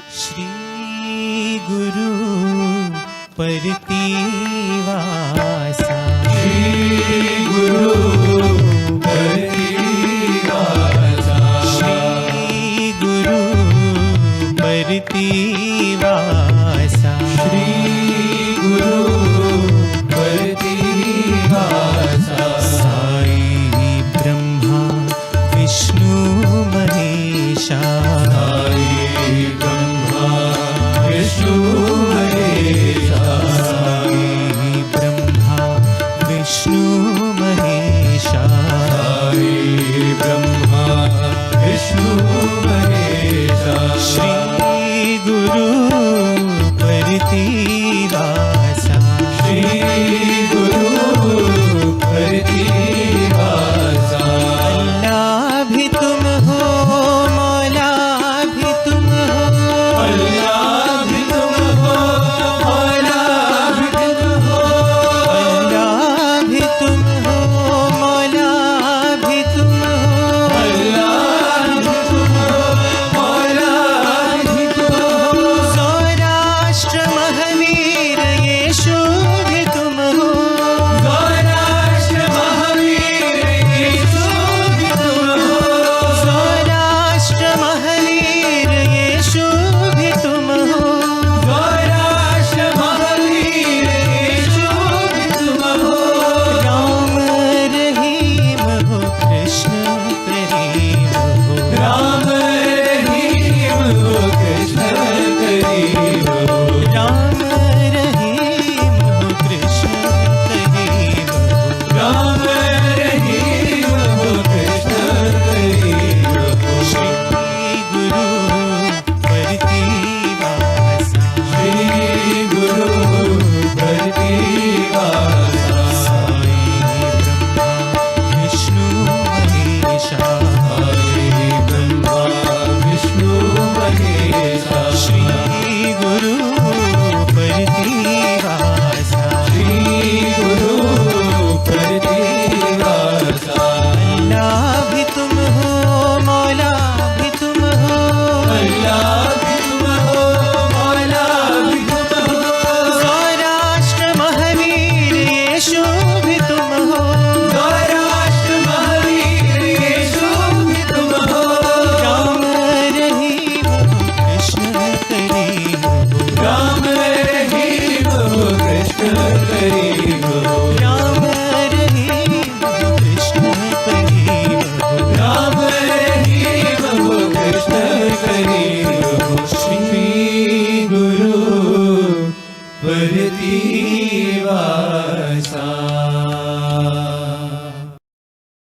श्री गुरु परतिवासा, श्री गुरु परतिवासा, श्री गुरु परतिवासा, श्री गुरु परतिवासा। साई ब्रह्मा विष्णु महेशा, साई ब्रह्मा विष्णु महेशा, साई ब्रह्मा विष्णु महेशा, साई ब्रह्मा विष्णु महेशा। श्री गुरु परतिवासा, श्री गुरु परतिवासा। अल्लाह भी तुम हो, मौला भी तुम हो, अल्लाह भी तुम हो, मौला भी तुम हो, अल्लाह भी तुम हो, मौला भी तुम हो, अल्लाह भी तुम हो, मौला भी तुम हो। सौराष्ट्र महावीर यीशु भी तुम हो, सौराष्ट्र महावीर यीशु भी तुम हो, सौराष्ट्र महावीर यीशु भी तुम हो, सौराष्ट्र महावीर यीशु भी तुम हो। राम रहीम हो, कृष्ण करीम हो, राम रहीम हो, कृष्ण करीम हो, राम रहीम हो, कृष्ण करीम हो, राम रहीम हो, कृष्ण करीम हो। श्री गुरु परतिवासा, श्री गुरु परतिवासा, साई ब्रह्मा विष्णु महेशा, साई ब्रह्मा विष्णु महेशा। श्री गुरु परतिवासा, श्री गुरु परतिवासा। अल्लाह भी तुम हो, मौला भी तुम हो, अल्लाह भी तुम हो, मौला भी तुम हो, सौराष्ट्र महावीर यीशु भी तुम हो, सौराष्ट्र महावीर यीशु भी तुम हो, राम रहीम हो, कृष्ण करीम हो, राम रहीम हो, कृष्ण करीम हो, राम रहीम हो, कृष्ण करीम हो, राम रहीम हो, कृष्ण करीम हो। श्री गुरु परतिवासा।